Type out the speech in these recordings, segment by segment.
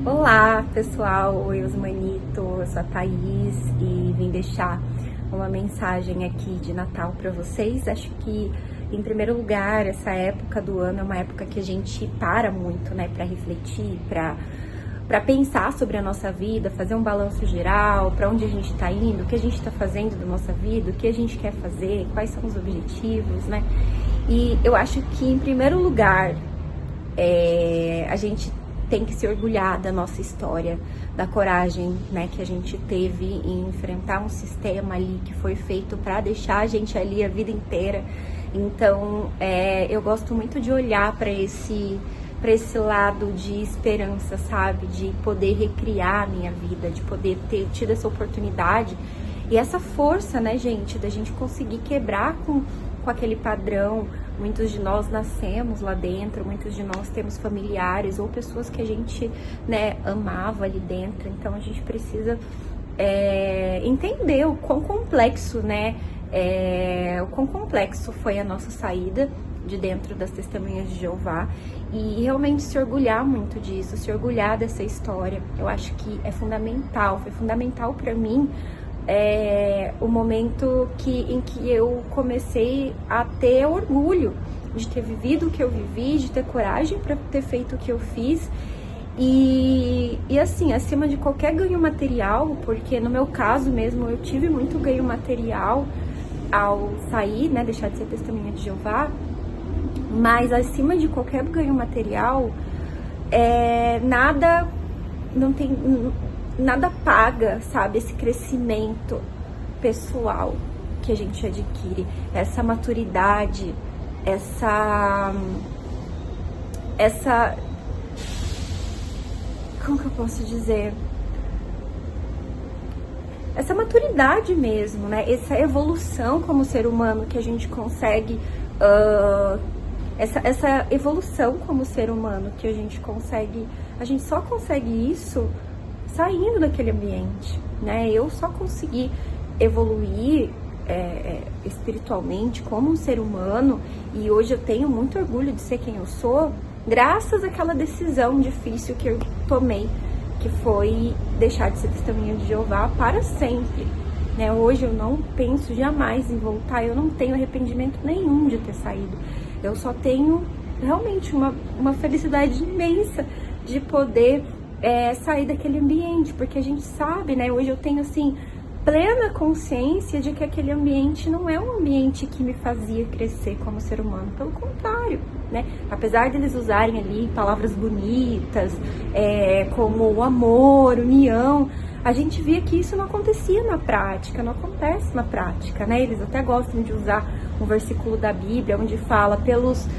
Olá, pessoal. Oi, Osmanito. Eu sou a Thaís e vim deixar uma mensagem aqui de Natal para vocês. Acho que, em primeiro lugar, essa época do ano é uma época que a gente para muito, né, para refletir, para pensar sobre a nossa vida, fazer um balanço geral, para onde a gente está indo, o que a gente está fazendo da nossa vida, o que a gente quer fazer, quais são os objetivos, né? E eu acho que, em primeiro lugar, a gente tem que se orgulhar da nossa história, da coragem, né, que a gente teve em enfrentar um sistema ali que foi feito para deixar a gente ali a vida inteira. Então, eu gosto muito de olhar para esse lado de esperança, sabe? De poder recriar a minha vida, de poder ter tido essa oportunidade e essa força, né, gente, da gente conseguir quebrar com aquele padrão. Muitos de nós nascemos lá dentro, muitos de nós temos familiares ou pessoas que a gente, né, amava ali dentro. Então a gente precisa entender o quão complexo, né, o quão complexo foi a nossa saída de dentro das Testemunhas de Jeová e realmente se orgulhar muito disso, se orgulhar dessa história. Eu acho que é fundamental, foi fundamental para mim. O momento em que eu comecei a ter orgulho de ter vivido o que eu vivi, de ter coragem para ter feito o que eu fiz e assim, acima de qualquer ganho material, porque no meu caso mesmo eu tive muito ganho material ao sair, né, deixar de ser testemunha de Jeová, mas acima de qualquer ganho material, nada paga, sabe, esse crescimento pessoal que a gente adquire, essa maturidade, essa como que eu posso dizer? Essa maturidade mesmo, né? Essa evolução como ser humano que a gente consegue, essa evolução como ser humano que a gente só consegue isso saindo daquele ambiente, né? Eu só consegui evoluir espiritualmente como um ser humano e hoje eu tenho muito orgulho de ser quem eu sou, graças àquela decisão difícil que eu tomei, que foi deixar de ser testemunha de Jeová para sempre, né? Hoje eu não penso jamais em voltar, eu não tenho arrependimento nenhum de ter saído, eu só tenho realmente uma felicidade imensa de poder sair daquele ambiente, porque a gente sabe, né? Hoje eu tenho, assim, plena consciência de que aquele ambiente não é um ambiente que me fazia crescer como ser humano, pelo contrário, né? Apesar deles usarem ali palavras bonitas, como o amor, união, a gente via que isso não acontecia na prática, não acontece na prática, né? Eles até gostam de usar um versículo da Bíblia onde fala, pelos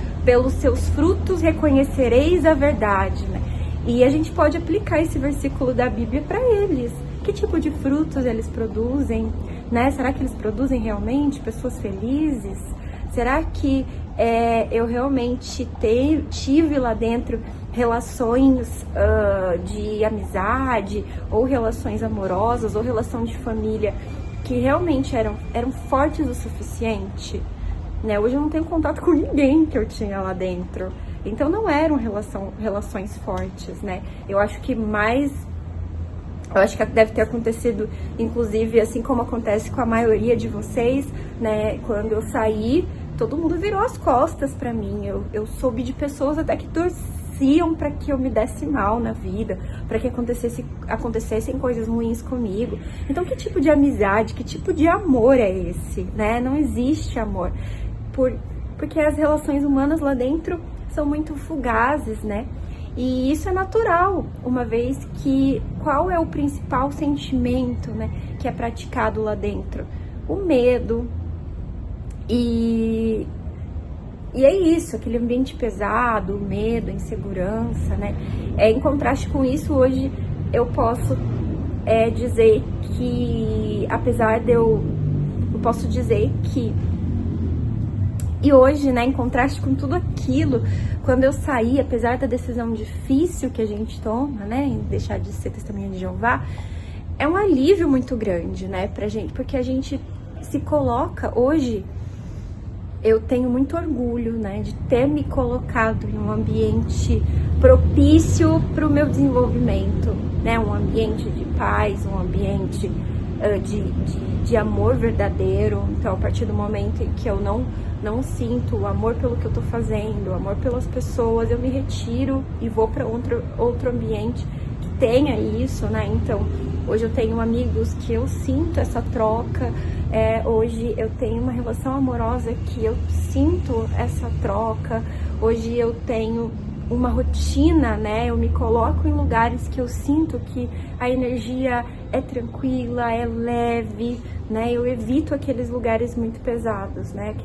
seus frutos reconhecereis a verdade, né? E a gente pode aplicar esse versículo da Bíblia para eles. Que tipo de frutos eles produzem, né? Será que eles produzem realmente pessoas felizes? Será que eu realmente tive lá dentro relações de amizade, ou relações amorosas, ou relação de família, que realmente eram fortes o suficiente? Né? Hoje eu não tenho contato com ninguém que eu tinha lá dentro. Então não eram relações fortes, né? Eu acho que deve ter acontecido, inclusive, assim como acontece com a maioria de vocês, né? Quando eu saí, todo mundo virou as costas pra mim. Eu soube de pessoas até que torciam para que eu me desse mal na vida, para que acontecessem coisas ruins comigo. Então, que tipo de amizade, que tipo de amor é esse, né? Não existe amor. Porque as relações humanas lá dentro são muito fugazes, né? E isso é natural, uma vez que qual é o principal sentimento, né, que é praticado lá dentro? O medo. E é isso, aquele ambiente pesado, o medo, a insegurança, né? Em contraste com isso, hoje eu posso dizer que, apesar de eu posso dizer que e hoje, né, em contraste com tudo aquilo, quando eu saí, apesar da decisão difícil que a gente toma, né, em deixar de ser testemunha de Jeová, é um alívio muito grande, né, pra gente, porque a gente se coloca hoje eu tenho muito orgulho, né, de ter me colocado em um ambiente propício para o meu desenvolvimento, né, um ambiente de paz, um ambiente de amor verdadeiro. Então, a partir do momento em que eu não sinto o amor pelo que eu tô fazendo, o amor pelas pessoas, eu me retiro e vou para outro ambiente que tenha isso, né? Então, hoje eu tenho amigos que eu sinto essa troca, hoje eu tenho uma relação amorosa que eu sinto essa troca, hoje eu tenho uma rotina, né? Eu me coloco em lugares que eu sinto que a energia é tranquila, é leve, né? Eu evito aqueles lugares muito pesados, né?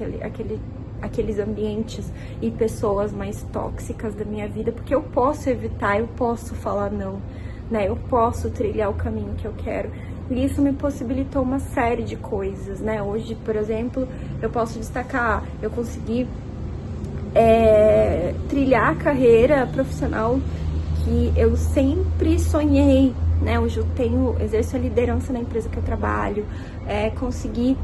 Aqueles ambientes e pessoas mais tóxicas da minha vida, porque eu posso evitar, eu posso falar não, né? Eu posso trilhar o caminho que eu quero. E isso me possibilitou uma série de coisas, né? Hoje, por exemplo, eu posso destacar, eu consegui trilhar a carreira profissional que eu sempre sonhei, né? Hoje eu exerço a liderança na empresa que eu trabalho, consegui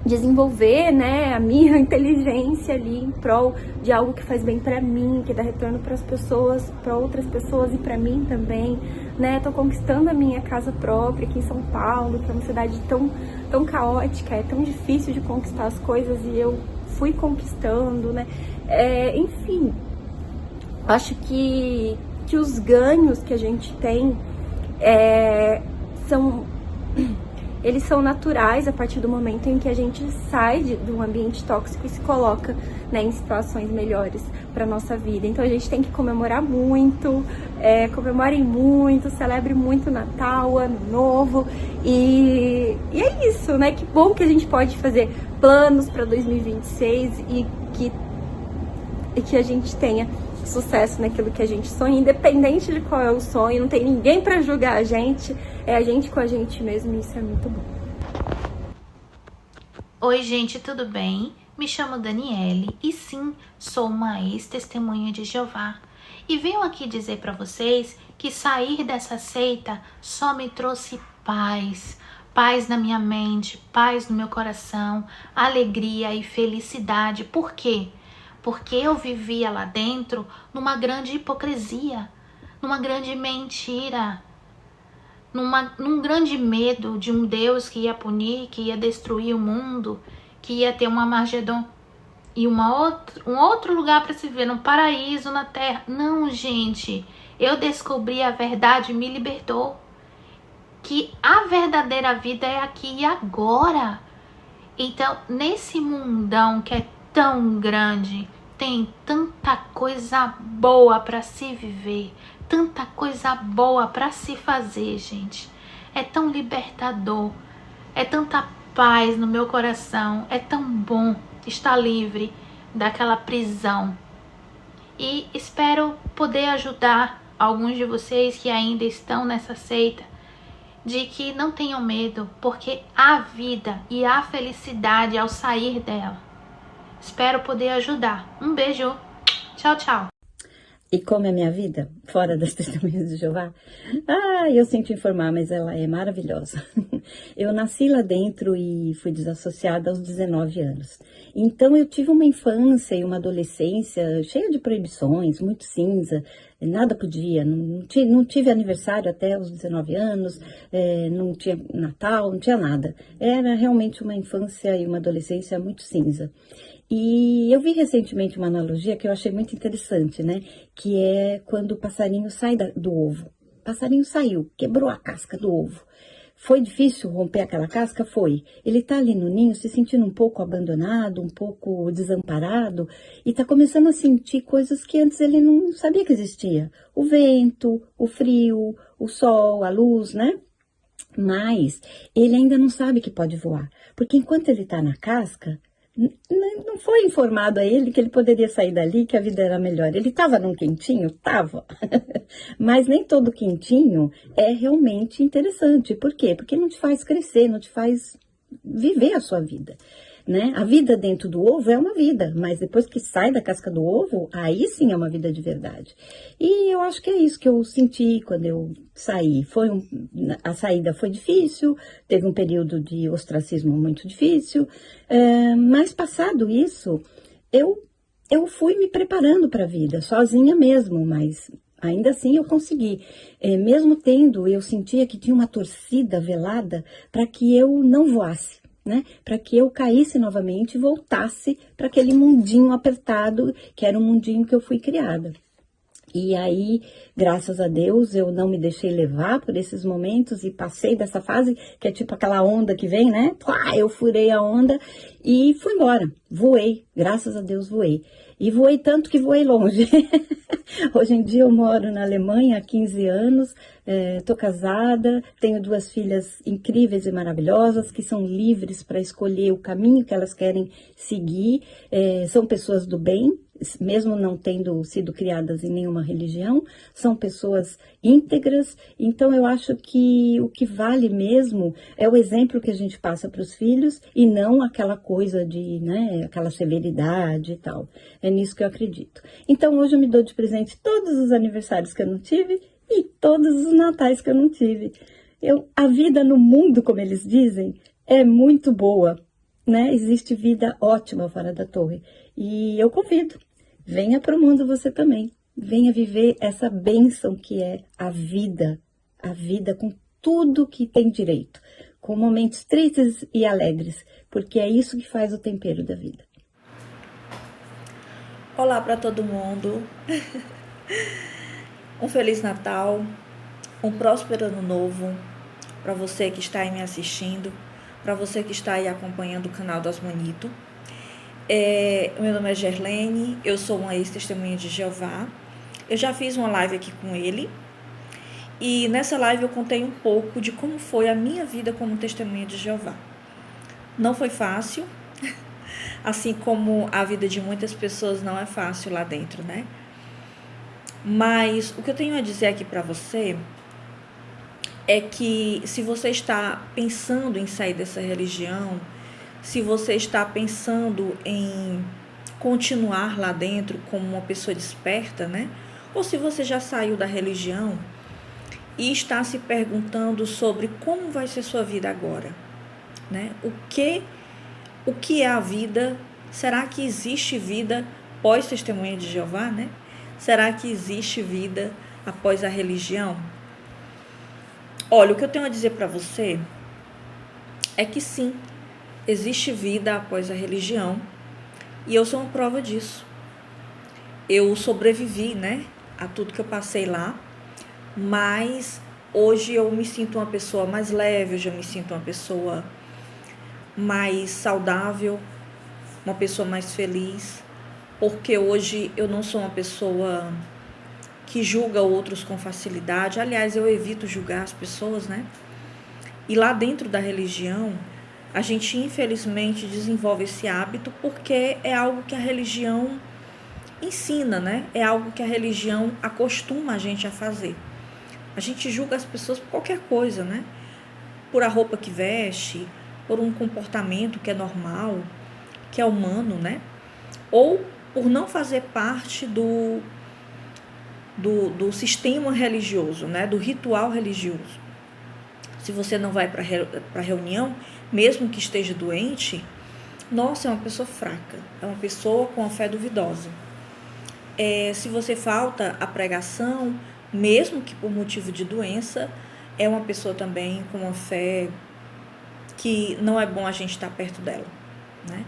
desenvolver, né, a minha inteligência ali em prol de algo que faz bem pra mim, que dá retorno para as pessoas, para outras pessoas e pra mim também, né? Tô conquistando a minha casa própria aqui em São Paulo, que é uma cidade tão caótica, é tão difícil de conquistar as coisas e eu fui conquistando, né? Enfim, acho que os ganhos que a gente tem eles são naturais a partir do momento em que a gente sai de um ambiente tóxico e se coloca, né, em situações melhores para nossa vida. Então a gente tem que comemorar muito, comemorem muito, celebre muito o Natal, Ano Novo, e é isso, né? Que bom que a gente pode fazer planos para 2026 e que a gente tenha sucesso naquilo que a gente sonha, independente de qual é o sonho, não tem ninguém para julgar a gente, é a gente com a gente mesmo, e isso é muito bom. Oi, gente, tudo bem? Me chamo Daniele e sim, sou uma ex-testemunha de Jeová. E venho aqui dizer para vocês que sair dessa seita só me trouxe paz. Paz na minha mente, paz no meu coração, alegria e felicidade. Por quê? Porque eu vivia lá dentro numa grande hipocrisia, numa grande mentira, num grande medo de um Deus que ia punir, que ia destruir o mundo, que ia ter uma Armagedon e um outro lugar para se ver, um paraíso na terra. Não, gente, eu descobri a verdade e me libertou. Que a verdadeira vida é aqui e agora. Então, nesse mundão que é tão grande, tem tanta coisa boa para se viver, tanta coisa boa para se fazer, gente. É tão libertador, é tanta paz no meu coração, é tão bom estar livre daquela prisão. E espero poder ajudar alguns de vocês que ainda estão nessa seita, de que não tenham medo, porque há vida e há felicidade ao sair dela. Espero poder ajudar. Um beijo. Tchau, tchau. E como é minha vida, fora das testemunhas de Jeová? Eu sinto informar, mas ela é maravilhosa. Eu nasci lá dentro e fui desassociada aos 19 anos. Então eu tive uma infância e uma adolescência cheia de proibições, muito cinza, nada podia, não tive aniversário até os 19 anos, não tinha Natal, não tinha nada. Era realmente uma infância e uma adolescência muito cinza. E eu vi recentemente uma analogia que eu achei muito interessante, né? Que é quando o passarinho sai do ovo. O passarinho saiu, quebrou a casca do ovo. Foi difícil romper aquela casca? Foi. Ele tá ali no ninho se sentindo um pouco abandonado, um pouco desamparado, e tá começando a sentir coisas que antes ele não sabia que existia. O vento, o frio, o sol, a luz, né? Mas ele ainda não sabe que pode voar, porque enquanto ele tá na casca, não foi informado a ele que ele poderia sair dali, que a vida era melhor. Ele estava num quentinho? Tava. Mas nem todo quentinho é realmente interessante. Por quê? Porque não te faz crescer, não te faz viver a sua vida. né? A vida dentro do ovo é uma vida, mas depois que sai da casca do ovo, aí sim é uma vida de verdade. E eu acho que é isso que eu senti quando eu saí. A saída foi difícil, teve um período de ostracismo muito difícil, mas passado isso, eu fui me preparando para a vida, sozinha mesmo, mas ainda assim eu consegui. Mesmo eu sentia que tinha uma torcida velada para que eu não voasse, né? Para que eu caísse novamente e voltasse para aquele mundinho apertado, que era o mundinho que eu fui criada. E aí, graças a Deus, eu não me deixei levar por esses momentos e passei dessa fase, que é tipo aquela onda que vem, né? Pá, eu furei a onda e fui embora. Voei, graças a Deus voei. E voei tanto que voei longe. Hoje em dia eu moro na Alemanha há 15 anos, tô casada, tenho 2 filhas incríveis e maravilhosas que são livres para escolher o caminho que elas querem seguir, são pessoas do bem, mesmo não tendo sido criadas em nenhuma religião, são pessoas íntegras. Então eu acho que o que vale mesmo é o exemplo que a gente passa para os filhos e não aquela coisa de, né, aquela severidade e tal. É nisso que eu acredito. Então hoje eu me dou de presente todos os aniversários que eu não tive e todos os natais que eu não tive. A vida no mundo, como eles dizem, é muito boa, né? Existe vida ótima fora da torre. E eu convido, venha para o mundo você também. Venha viver essa bênção que é a vida com tudo que tem direito, com momentos tristes e alegres, porque é isso que faz o tempero da vida. Olá para todo mundo, um Feliz Natal, um próspero Ano Novo para você que está aí me assistindo, para você que está aí acompanhando o canal das Manito. Meu nome é Gerlene, eu sou uma ex-testemunha de Jeová. Eu já fiz uma live aqui com ele e nessa live eu contei um pouco de como foi a minha vida como testemunha de Jeová. Não foi fácil, assim como a vida de muitas pessoas não é fácil lá dentro, né? Mas o que eu tenho a dizer aqui para você é que se você está pensando em sair dessa religião, se você está pensando em continuar lá dentro como uma pessoa desperta, né? Ou se você já saiu da religião e está se perguntando sobre como vai ser sua vida agora, né? O que é a vida? Será que existe vida pós-testemunha de Jeová, né? Será que existe vida após a religião? Olha, o que eu tenho a dizer para você é que sim, existe vida após a religião e eu sou uma prova disso. Eu sobrevivi, né, a tudo que eu passei lá, mas hoje eu me sinto uma pessoa mais leve, hoje eu me sinto uma pessoa mais saudável, uma pessoa mais feliz, porque hoje eu não sou uma pessoa que julga outros com facilidade. Aliás, eu evito julgar as pessoas, né? E lá dentro da religião, a gente infelizmente desenvolve esse hábito porque é algo que a religião ensina, né? É algo que a religião acostuma a gente a fazer. A gente julga as pessoas por qualquer coisa, né? Por a roupa que veste, por um comportamento que é normal, que é humano, né? Ou por não fazer parte do sistema religioso, né? Do ritual religioso. Se você não vai para a reunião, mesmo que esteja doente, nossa, é uma pessoa fraca, é uma pessoa com a fé duvidosa. Se você falta a pregação, mesmo que por motivo de doença, é uma pessoa também com uma fé que não é bom a gente estar perto dela, né?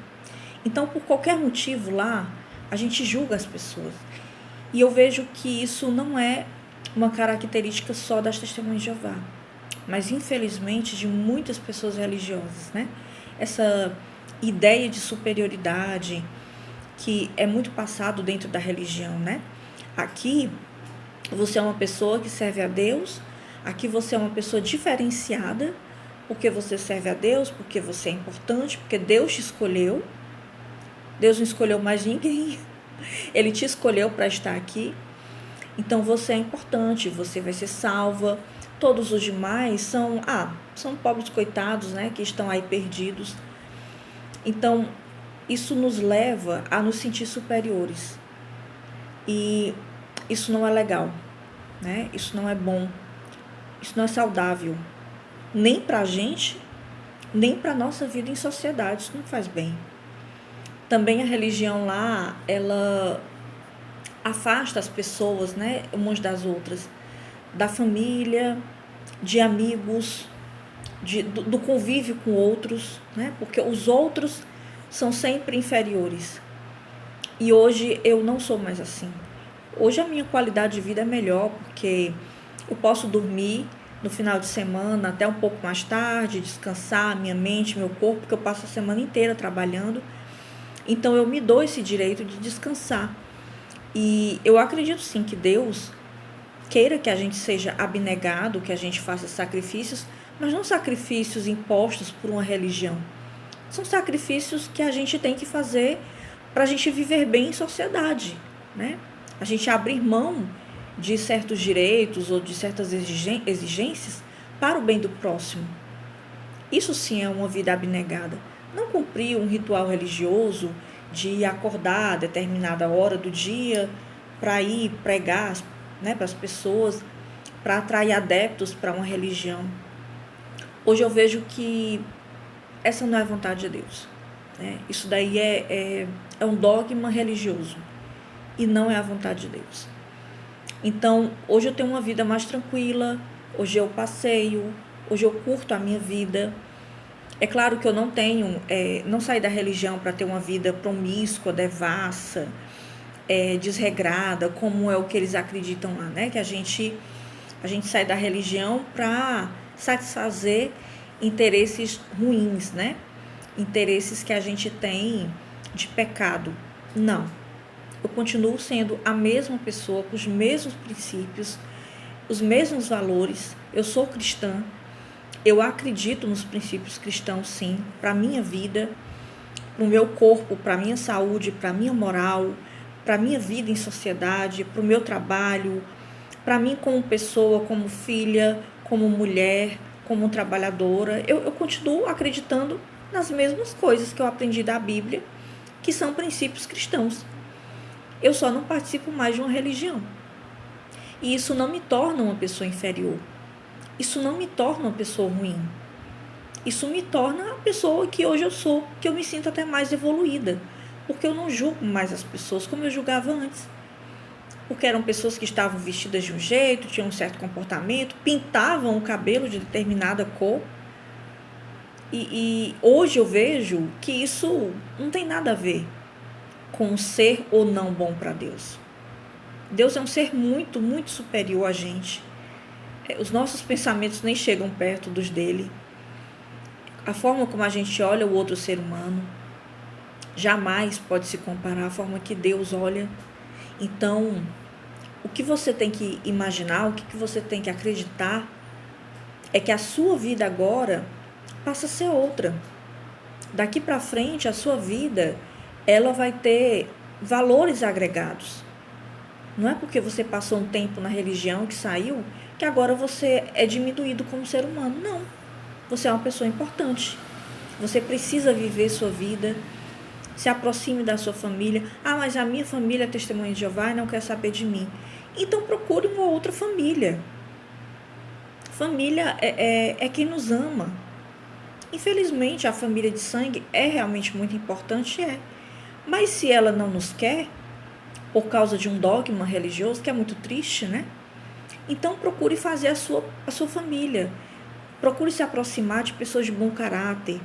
Então, por qualquer motivo lá, a gente julga as pessoas. E eu vejo que isso não é uma característica só das testemunhas de Jeová, mas infelizmente de muitas pessoas religiosas, né? Essa ideia de superioridade que é muito passado dentro da religião, né? Aqui você é uma pessoa que serve a Deus, aqui você é uma pessoa diferenciada, porque você serve a Deus, porque você é importante, porque Deus te escolheu. Deus não escolheu mais ninguém. Ele te escolheu para estar aqui. Então você é importante, você vai ser salva. Todos os demais são pobres coitados, né, que estão aí perdidos. Então, isso nos leva a nos sentir superiores. E isso não é legal, né? Isso não é bom. Isso não é saudável. Nem pra gente, nem pra nossa vida em sociedade. Isso não faz bem. Também a religião lá, ela afasta as pessoas, né, umas das outras, da família, de amigos, do convívio com outros, né, porque os outros são sempre inferiores. E hoje eu não sou mais assim. Hoje a minha qualidade de vida é melhor, porque eu posso dormir no final de semana até um pouco mais tarde, descansar minha mente, meu corpo, porque eu passo a semana inteira trabalhando. Então eu me dou esse direito de descansar. E eu acredito sim que Deus queira que a gente seja abnegado, que a gente faça sacrifícios, mas não sacrifícios impostos por uma religião. São sacrifícios que a gente tem que fazer para a gente viver bem em sociedade, né? A gente abrir mão de certos direitos ou de certas exigências para o bem do próximo. Isso sim é uma vida abnegada. Não cumprir um ritual religioso de acordar a determinada hora do dia para ir pregar, né, para as pessoas, para atrair adeptos para uma religião. Hoje eu vejo que essa não é a vontade de Deus, né? Isso daí é um dogma religioso e não é a vontade de Deus. Então, hoje eu tenho uma vida mais tranquila, hoje eu passeio, hoje eu curto a minha vida. É claro que eu não saí da religião para ter uma vida promíscua, devassa, desregrada, como é o que eles acreditam lá, né? Que a gente sai da religião para satisfazer interesses ruins, né? Interesses que a gente tem de pecado. Não. Eu continuo sendo a mesma pessoa, com os mesmos princípios, os mesmos valores. Eu sou cristã. Eu acredito nos princípios cristãos, sim, para a minha vida, para o meu corpo, para a minha saúde, para a minha moral, para a minha vida em sociedade, para o meu trabalho, para mim como pessoa, como filha, como mulher, como trabalhadora. Eu continuo acreditando nas mesmas coisas que eu aprendi da Bíblia, que são princípios cristãos. Eu só não participo mais de uma religião. E isso não me torna uma pessoa inferior. Isso não me torna uma pessoa ruim. Isso me torna a pessoa que hoje eu sou, que eu me sinto até mais evoluída. Porque eu não julgo mais as pessoas como eu julgava antes. Porque eram pessoas que estavam vestidas de um jeito, tinham um certo comportamento, pintavam o cabelo de determinada cor. E hoje eu vejo que isso não tem nada a ver com ser ou não bom para Deus. Deus é um ser muito, muito superior a gente. Os nossos pensamentos nem chegam perto dos dele. A forma como a gente olha o outro ser humano jamais pode se comparar à forma que Deus olha. Então, o que você tem que imaginar, o que você tem que acreditar é que a sua vida agora passa a ser outra. Daqui para frente, a sua vida, ela vai ter valores agregados. Não é porque você passou um tempo na religião que saiu, que agora você é diminuído como ser humano. Não. Você é uma pessoa importante. Você precisa viver sua vida. Se aproxime da sua família. Ah, mas a minha família é testemunha de Jeová e não quer saber de mim. Então procure uma outra família. Família é quem nos ama. Infelizmente, a família de sangue é realmente muito importante, Mas se ela não nos quer, por causa de um dogma religioso, que é muito triste, né? Então procure fazer a sua família. Procure se aproximar de pessoas de bom caráter,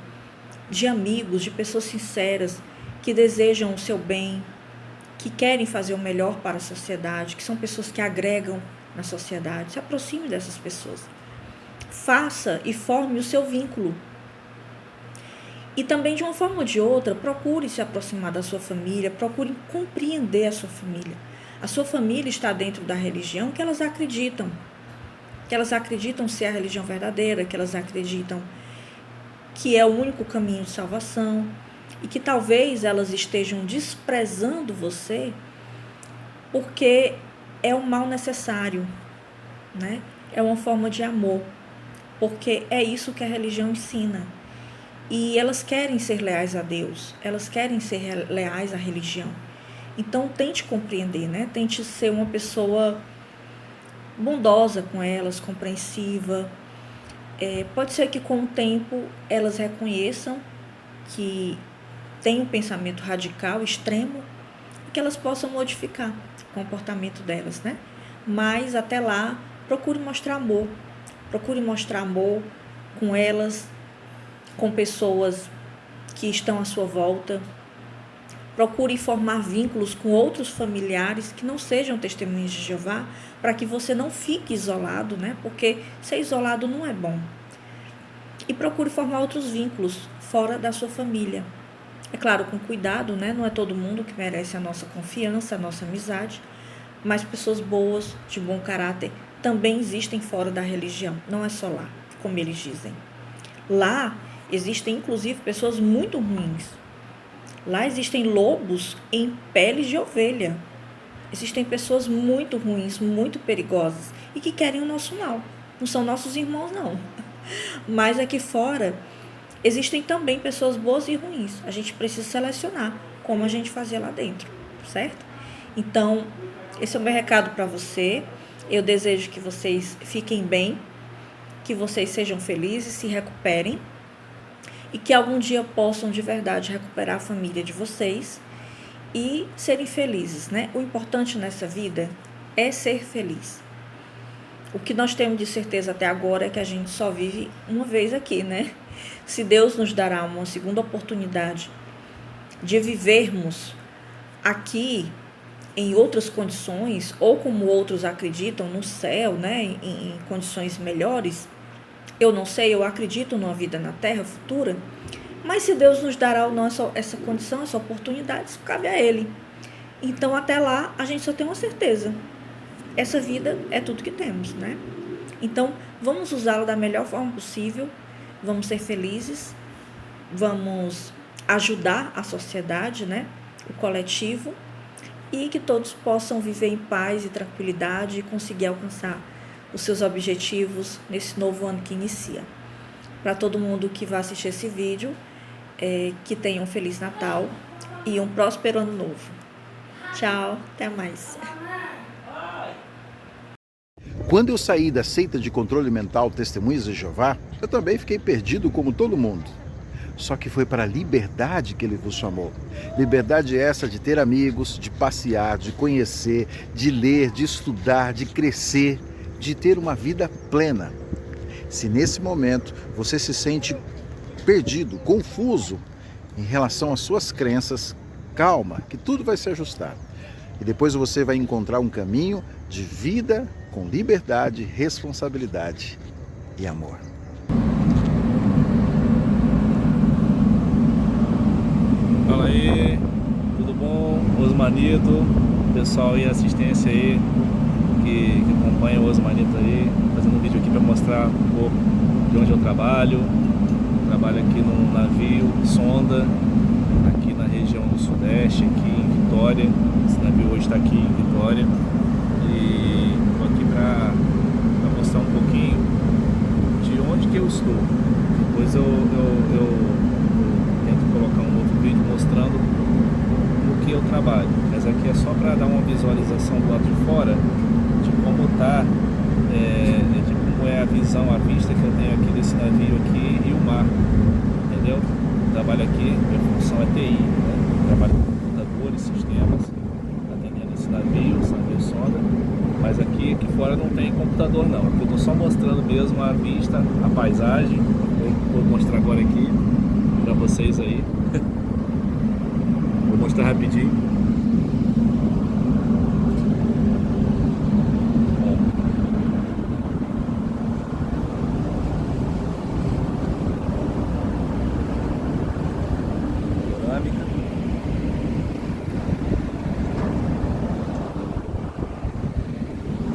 de amigos, de pessoas sinceras, que desejam o seu bem, que querem fazer o melhor para a sociedade, que são pessoas que agregam na sociedade. Se aproxime dessas pessoas. Faça e forme o seu vínculo. E também, de uma forma ou de outra, procure se aproximar da sua família, procure compreender a sua família. A sua família está dentro da religião que elas acreditam ser a religião verdadeira, que elas acreditam que é o único caminho de salvação e que talvez elas estejam desprezando você porque é um mal necessário, né? É uma forma de amor, porque é isso que a religião ensina. e elas querem ser leais a Deus, elas querem ser leais à religião. Então tente compreender, né? Tente ser uma pessoa bondosa com elas, compreensiva. Pode ser que com o tempo elas reconheçam que tem um pensamento radical, extremo, e que elas possam modificar o comportamento delas, né? Mas até lá, procure mostrar amor com elas, com pessoas que estão à sua volta. Procure formar vínculos com outros familiares que não sejam testemunhas de Jeová, para que você não fique isolado, né? Porque ser isolado não é bom. E procure formar outros vínculos fora da sua família. É claro, com cuidado, né? Não é todo mundo que merece a nossa confiança, a nossa amizade, mas pessoas boas, de bom caráter, também existem fora da religião. Não é só lá, como eles dizem. Lá existem, inclusive, pessoas muito ruins. Lá existem lobos em peles de ovelha. Existem pessoas muito ruins, muito perigosas e que querem o nosso mal. Não são nossos irmãos, não. Mas aqui fora existem também pessoas boas e ruins. A gente precisa selecionar, como a gente fazia lá dentro, certo? Então, esse é o meu recado para você. Eu desejo que vocês fiquem bem, que vocês sejam felizes, se recuperem e que algum dia possam de verdade recuperar a família de vocês e serem felizes, né? O importante nessa vida é ser feliz. O que nós temos de certeza até agora é que a gente só vive uma vez aqui, né? Se Deus nos dará uma segunda oportunidade de vivermos aqui em outras condições, ou como outros acreditam, no céu, né? Em condições melhores, eu não sei, eu acredito numa vida na Terra futura, mas se Deus nos dará ou não essa condição, essa oportunidade, isso cabe a Ele. Então, até lá, a gente só tem uma certeza. Essa vida é tudo que temos, né? Então, vamos usá-la da melhor forma possível, vamos ser felizes, vamos ajudar a sociedade, né? O coletivo, e que todos possam viver em paz e tranquilidade e conseguir alcançar os seus objetivos nesse novo ano que inicia. Para todo mundo que vai assistir esse vídeo, que tenha um Feliz Natal e um próspero Ano Novo. Tchau, até mais. Quando eu saí da seita de controle mental Testemunhas de Jeová, eu também fiquei perdido como todo mundo. Só que foi para a liberdade que ele vos chamou. Liberdade essa de ter amigos, de passear, de conhecer, de ler, de estudar, de crescer, de ter uma vida plena. Se nesse momento você se sente perdido, confuso em relação às suas crenças, calma, que tudo vai se ajustar. E depois você vai encontrar um caminho de vida com liberdade, responsabilidade e amor. Fala aí, tudo bom? Osmanito, pessoal aí, assistência aí, que acompanha o Osmanito aí, fazendo um vídeo aqui para mostrar um pouco de onde eu trabalho. Trabalho aqui num navio sonda, aqui na região do Sudeste, aqui em Vitória. Esse navio hoje está aqui em Vitória. E estou aqui para mostrar um pouquinho de onde que eu estou. Depois eu tento colocar um outro vídeo mostrando o que eu trabalho. Mas aqui é só para dar uma visualização do lado de fora de como está, de como é a visão, a vista que eu tenho aqui desse navio aqui e o mar, entendeu? Trabalho aqui, minha função é TI, né? Trabalho com computadores, sistemas, atendendo esse navio sonda, mas aqui fora não tem computador não, aqui eu estou só mostrando mesmo a vista, a paisagem. Vou mostrar agora aqui para vocês aí. Vou mostrar rapidinho.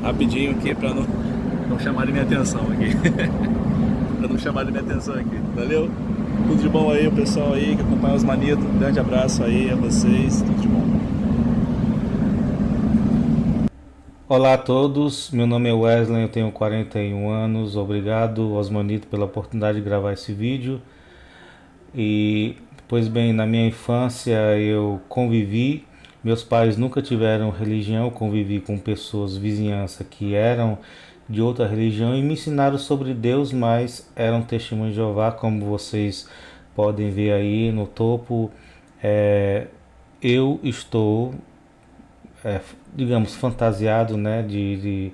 Rapidinho aqui para não chamarem minha atenção aqui. Para não chamarem minha atenção aqui. Valeu? Tudo de bom aí, o pessoal aí que acompanha os Manitos. Um grande abraço aí a vocês. Tudo de bom. Olá a todos, meu nome é Wesley, eu tenho 41 anos. Obrigado, Osmanito, pela oportunidade de gravar esse vídeo. E, pois bem, na minha infância eu convivi, meus pais nunca tiveram religião, eu convivi com pessoas, vizinhança, que eram de outra religião e me ensinaram sobre Deus, mas eram testemunhos de Jeová, como vocês podem ver aí no topo. Eu estou, digamos, fantasiado, né, de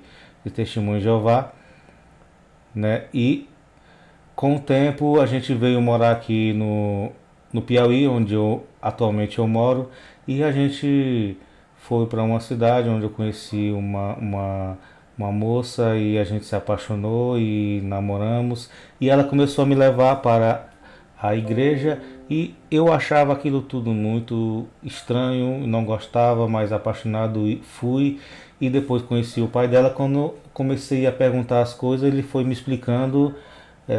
testemunho de Jeová, né, e com o tempo a gente veio morar aqui no Piauí, onde atualmente eu moro, e a gente foi para uma cidade onde eu conheci uma moça e a gente se apaixonou e namoramos, e ela começou a me levar para a igreja e eu achava aquilo tudo muito estranho, não gostava, mas apaixonado fui. E depois conheci o pai dela. Quando eu comecei a perguntar as coisas, ele foi me explicando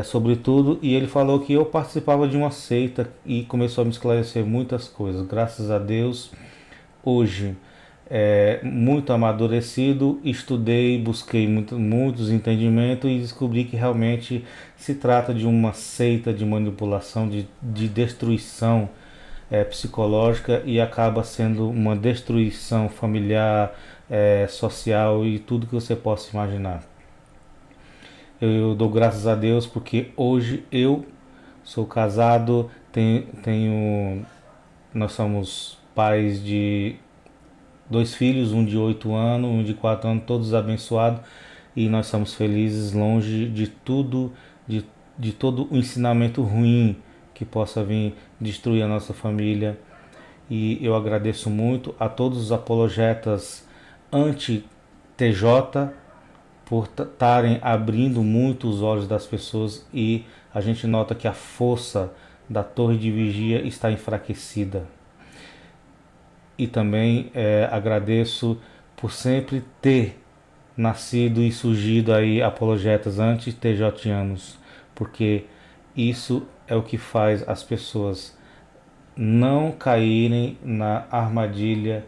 sobre tudo, e ele falou que eu participava de uma seita e começou a me esclarecer muitas coisas. Graças a Deus, hoje muito amadurecido, estudei, busquei muitos entendimentos e descobri que realmente se trata de uma seita de manipulação, de destruição psicológica, e acaba sendo uma destruição familiar, social e tudo que você possa imaginar. Eu dou graças a Deus porque hoje eu sou casado, nós somos pais de 2 filhos, um de 8 anos, um de 4 anos, todos abençoados, e nós somos felizes, longe de tudo, de todo o ensinamento ruim que possa vir destruir a nossa família. E eu agradeço muito a todos os apologetas anti-TJ por estarem abrindo muito os olhos das pessoas, e a gente nota que a força da torre de vigia está enfraquecida. E também agradeço por sempre ter nascido e surgido aí apologetas anti-TJianos, porque isso é o que faz as pessoas não caírem na armadilha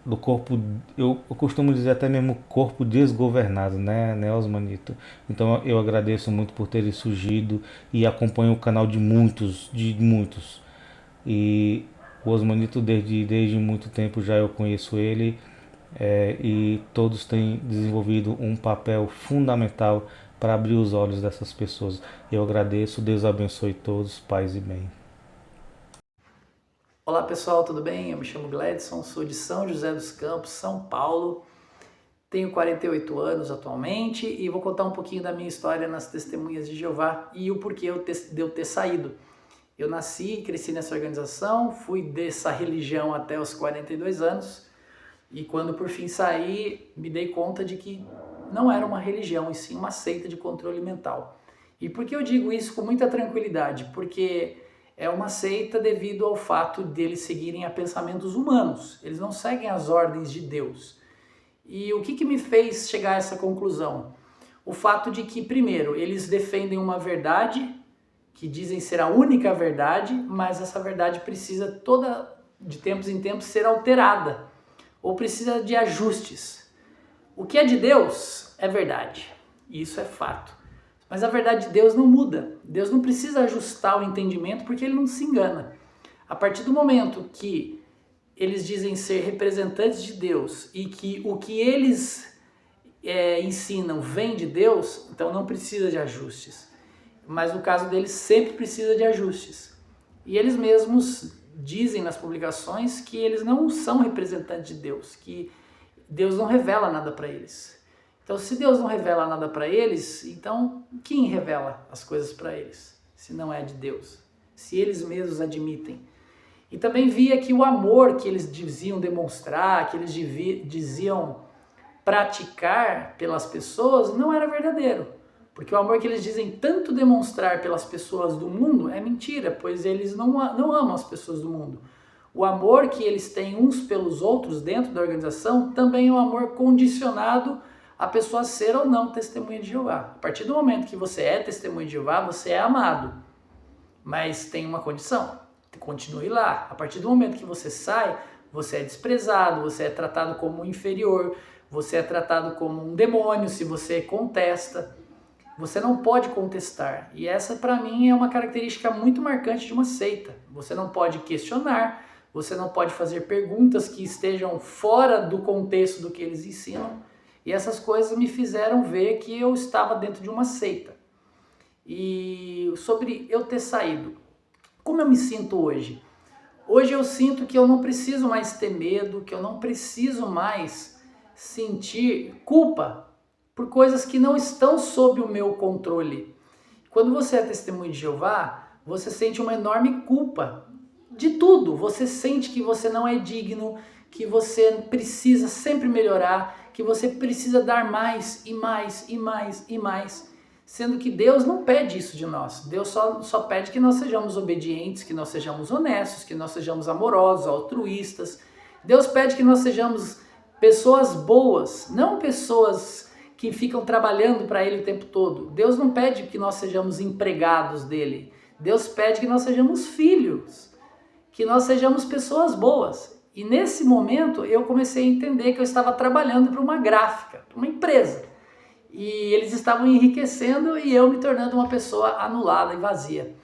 do corpo, eu costumo dizer até mesmo corpo desgovernado, né, Osmanito? Então eu agradeço muito por terem surgido e acompanho o canal de muitos. E o Osmanito desde muito tempo já eu conheço ele, e todos têm desenvolvido um papel fundamental para abrir os olhos dessas pessoas. Eu agradeço, Deus abençoe todos, paz e bem. Olá pessoal, tudo bem? Eu me chamo Gladson, sou de São José dos Campos, São Paulo. Tenho 48 anos atualmente e vou contar um pouquinho da minha história nas Testemunhas de Jeová e o porquê de eu ter saído. Eu nasci e cresci nessa organização, fui dessa religião até os 42 anos e quando por fim saí, me dei conta de que não era uma religião, e sim uma seita de controle mental. E por que eu digo isso com muita tranquilidade? Porque é uma seita devido ao fato deles seguirem a pensamentos humanos. Eles não seguem as ordens de Deus. E o que me fez chegar a essa conclusão? O fato de que, primeiro, eles defendem uma verdade que dizem ser a única verdade, mas essa verdade precisa de tempos em tempos ser alterada, ou precisa de ajustes. O que é de Deus é verdade, e isso é fato. Mas a verdade de Deus não muda. Deus não precisa ajustar o entendimento porque ele não se engana. A partir do momento que eles dizem ser representantes de Deus e que o que eles ensinam vem de Deus, então não precisa de ajustes. Mas no caso deles sempre precisa de ajustes. E eles mesmos dizem nas publicações que eles não são representantes de Deus, que Deus não revela nada para eles. Então, se Deus não revela nada para eles, então quem revela as coisas para eles? Se não é de Deus, se eles mesmos admitem. E também via que o amor que eles diziam demonstrar, que eles diziam praticar pelas pessoas, não era verdadeiro. Porque o amor que eles dizem tanto demonstrar pelas pessoas do mundo é mentira, pois eles não amam as pessoas do mundo. O amor que eles têm uns pelos outros dentro da organização também é um amor condicionado a pessoa ser ou não testemunha de Jeová. A partir do momento que você é testemunha de Jeová, você é amado. Mas tem uma condição, continue lá. A partir do momento que você sai, você é desprezado, você é tratado como inferior, você é tratado como um demônio se você contesta. Você não pode contestar. E essa, para mim, é uma característica muito marcante de uma seita. Você não pode questionar, você não pode fazer perguntas que estejam fora do contexto do que eles ensinam. E essas coisas me fizeram ver que eu estava dentro de uma seita. E sobre eu ter saído, como eu me sinto hoje? Hoje eu sinto que eu não preciso mais ter medo, que eu não preciso mais sentir culpa por coisas que não estão sob o meu controle. Quando você é testemunho de Jeová, você sente uma enorme culpa de tudo. Você sente que você não é digno, que você precisa sempre melhorar, que você precisa dar mais e mais e mais e mais. Sendo que Deus não pede isso de nós. Deus só pede que nós sejamos obedientes, que nós sejamos honestos, que nós sejamos amorosos, altruístas. Deus pede que nós sejamos pessoas boas, não pessoas que ficam trabalhando para Ele o tempo todo. Deus não pede que nós sejamos empregados dEle. Deus pede que nós sejamos filhos, que nós sejamos pessoas boas. E nesse momento eu comecei a entender que eu estava trabalhando para uma gráfica, para uma empresa. E eles estavam enriquecendo e eu me tornando uma pessoa anulada e vazia.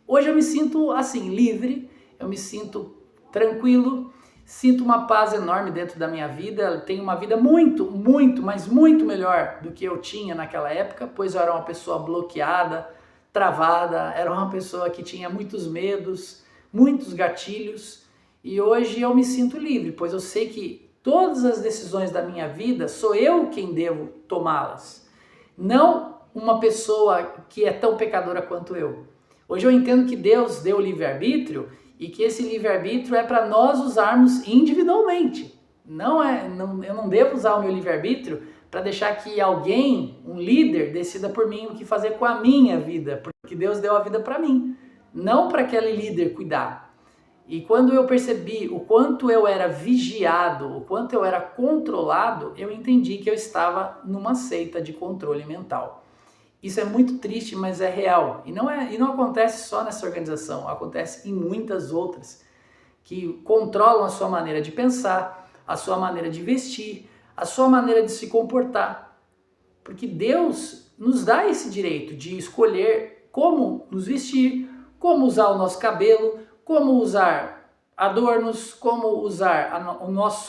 Hoje eu me sinto assim, livre, eu me sinto tranquilo, sinto uma paz enorme dentro da minha vida, tenho uma vida muito, mas muito melhor do que eu tinha naquela época, pois eu era uma pessoa bloqueada, travada, era uma pessoa que tinha muitos medos, muitos gatilhos, e hoje eu me sinto livre, pois eu sei que todas as decisões da minha vida sou eu quem devo tomá-las, não uma pessoa que é tão pecadora quanto eu. Hoje eu entendo que Deus deu o livre-arbítrio e que esse livre-arbítrio é para nós usarmos individualmente. Eu não devo usar o meu livre-arbítrio para deixar que alguém, um líder, decida por mim o que fazer com a minha vida, porque Deus deu a vida para mim, não para aquele líder cuidar. E quando eu percebi o quanto eu era vigiado, o quanto eu era controlado, eu entendi que eu estava numa seita de controle mental. Isso é muito triste, mas é real. E não acontece só nessa organização, acontece em muitas outras, que controlam a sua maneira de pensar, a sua maneira de vestir, a sua maneira de se comportar. Porque Deus nos dá esse direito de escolher como nos vestir, como usar o nosso cabelo, como usar adornos, como usar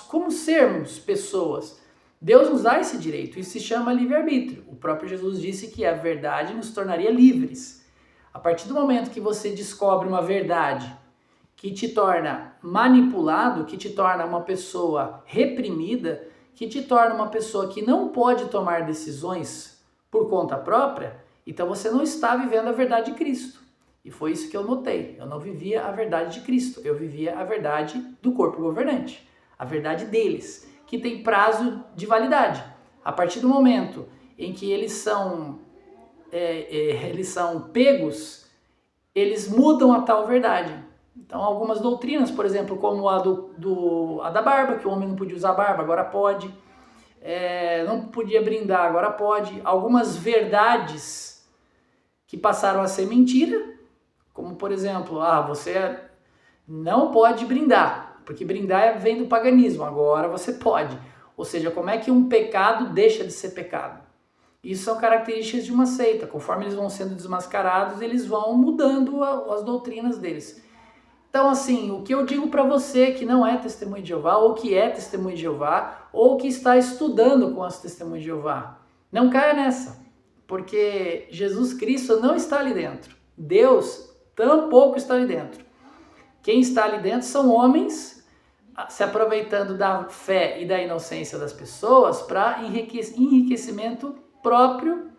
como sermos pessoas. Deus nos dá esse direito, isso se chama livre-arbítrio. O próprio Jesus disse que a verdade nos tornaria livres. A partir do momento que você descobre uma verdade que te torna manipulado, que te torna uma pessoa reprimida, que te torna uma pessoa que não pode tomar decisões por conta própria, então você não está vivendo a verdade de Cristo. E foi isso que eu notei. Eu não vivia a verdade de Cristo, eu vivia a verdade do corpo governante, a verdade deles, que tem prazo de validade. A partir do momento em que eles são pegos, eles mudam a tal verdade. Então algumas doutrinas, por exemplo, como a da barba, que o homem não podia usar barba, agora pode. Não podia brindar, agora pode. Algumas verdades que passaram a ser mentira, como por exemplo, você não pode brindar, porque brindar vem do paganismo, agora você pode. Ou seja, como é que um pecado deixa de ser pecado? Isso são características de uma seita. Conforme eles vão sendo desmascarados, eles vão mudando as doutrinas deles. Então, assim, o que eu digo para você que não é testemunho de Jeová, ou que é testemunho de Jeová, ou que está estudando com as testemunhas de Jeová, não caia nessa, porque Jesus Cristo não está ali dentro. Deus tampouco está ali dentro. Quem está ali dentro são homens se aproveitando da fé e da inocência das pessoas para enriquecimento próprio,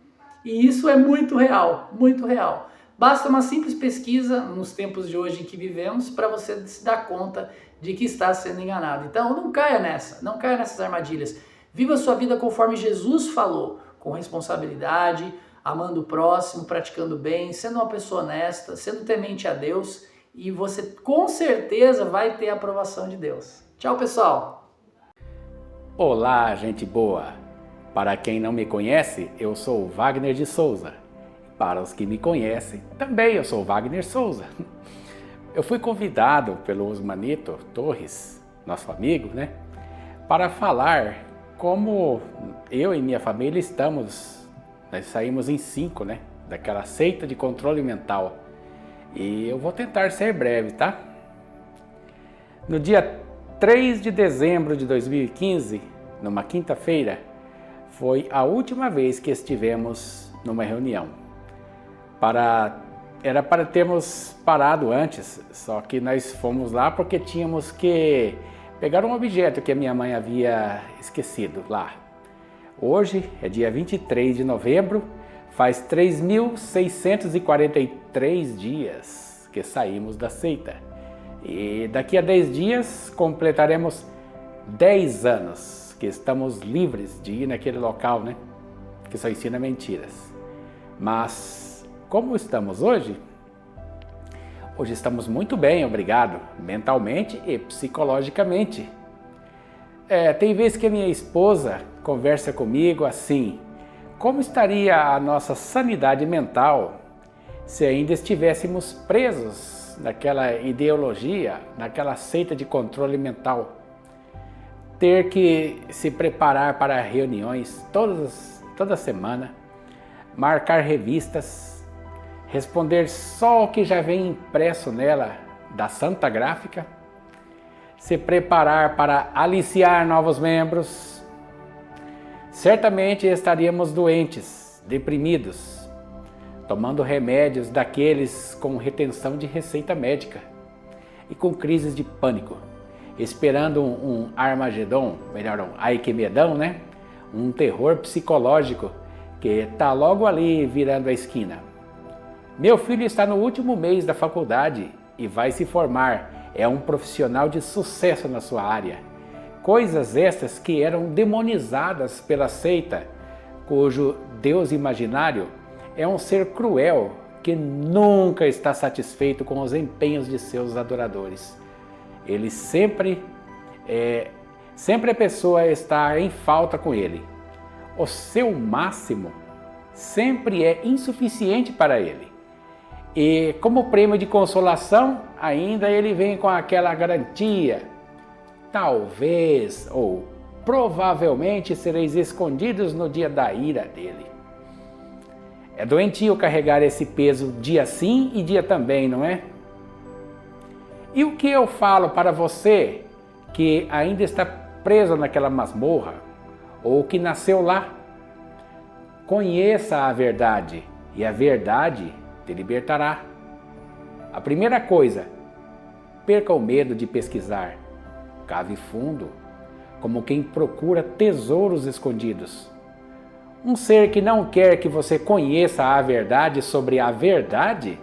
e isso é muito real, muito real. Basta uma simples pesquisa nos tempos de hoje em que vivemos para você se dar conta de que está sendo enganado. Então não caia nessas armadilhas. Viva a sua vida conforme Jesus falou, com responsabilidade, amando o próximo, praticando bem, sendo uma pessoa honesta, sendo temente a Deus, e você com certeza vai ter a aprovação de Deus. Tchau, pessoal! Olá, gente boa! Para quem não me conhece, eu sou Wagner de Souza. Para os que me conhecem, também eu sou Wagner Souza. Eu fui convidado pelo Osmanito Torres, nosso amigo, para falar como eu e minha família estamos Nós saímos em 5, né? Daquela seita de controle mental. E eu vou tentar ser breve, tá? No dia 3 de dezembro de 2015, numa quinta-feira, foi a última vez que estivemos numa reunião. Era para termos parado antes, só que nós fomos lá porque tínhamos que pegar um objeto que a minha mãe havia esquecido lá. Hoje é dia 23 de novembro, faz 3.643 dias que saímos da seita. E daqui a 10 dias completaremos 10 anos que estamos livres de ir naquele local, né? Que só ensina mentiras. Mas como estamos hoje? Hoje estamos muito bem, obrigado, mentalmente e psicologicamente. Tem vezes que a minha esposa conversa comigo assim: como estaria a nossa sanidade mental se ainda estivéssemos presos naquela ideologia, naquela seita de controle mental? Ter que se preparar para reuniões toda semana, marcar revistas, responder só o que já vem impresso nela da Santa Gráfica, se preparar para aliciar novos membros. Certamente estaríamos doentes, deprimidos, tomando remédios daqueles com retenção de receita médica e com crises de pânico, esperando um Armagedon, melhor, um Arquimedão, né? Um terror psicológico que está logo ali virando a esquina. Meu filho está no último mês da faculdade e vai se formar. É um profissional de sucesso na sua área. Coisas estas que eram demonizadas pela seita, cujo Deus imaginário é um ser cruel que nunca está satisfeito com os empenhos de seus adoradores. Ele sempre a pessoa está em falta com ele. O seu máximo sempre é insuficiente para ele. E como prêmio de consolação, ainda ele vem com aquela garantia: talvez ou provavelmente sereis escondidos no dia da ira dele. É doentio carregar esse peso dia sim e dia também, não é? E o que eu falo para você que ainda está preso naquela masmorra ou que nasceu lá? Conheça a verdade e a verdade te libertará. A primeira coisa, perca o medo de pesquisar. Cave fundo, como quem procura tesouros escondidos. Um ser que não quer que você conheça a verdade sobre a verdade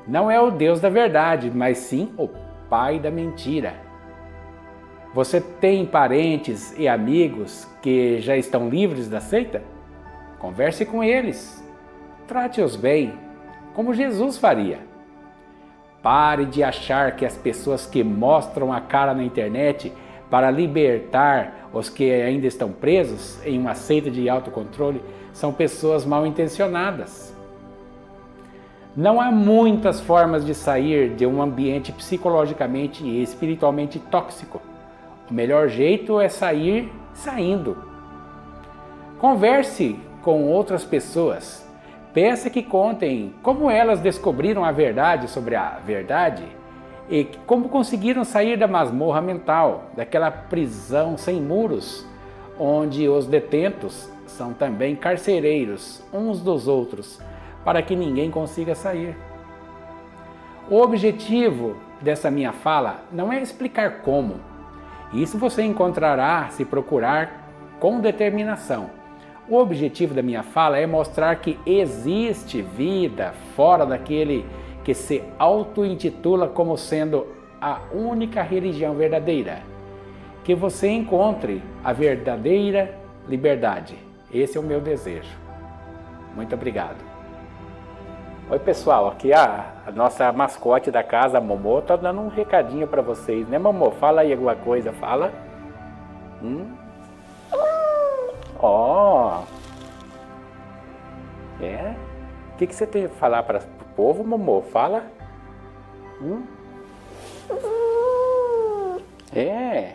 não é o Deus da verdade, mas sim o pai da mentira. Você tem parentes e amigos que já estão livres da seita? Converse com eles. Trate-os bem, como Jesus faria. Pare de achar que as pessoas que mostram a cara na internet para libertar os que ainda estão presos em uma seita de autocontrole são pessoas mal intencionadas. Não há muitas formas de sair de um ambiente psicologicamente e espiritualmente tóxico. O melhor jeito é sair saindo. Converse com outras pessoas. Peça que contem como elas descobriram a verdade sobre a verdade e como conseguiram sair da masmorra mental, daquela prisão sem muros, onde os detentos são também carcereiros uns dos outros, para que ninguém consiga sair. O objetivo dessa minha fala não é explicar como. Isso você encontrará se procurar com determinação. O objetivo da minha fala é mostrar que existe vida fora daquele que se auto-intitula como sendo a única religião verdadeira. Que você encontre a verdadeira liberdade. Esse é o meu desejo. Muito obrigado. Oi pessoal, aqui a nossa mascote da casa, a Momô, tá dando um recadinho para vocês, né Momô? Fala aí alguma coisa, fala. Ó. É? O que você tem a falar para o povo, Momô? Fala. É.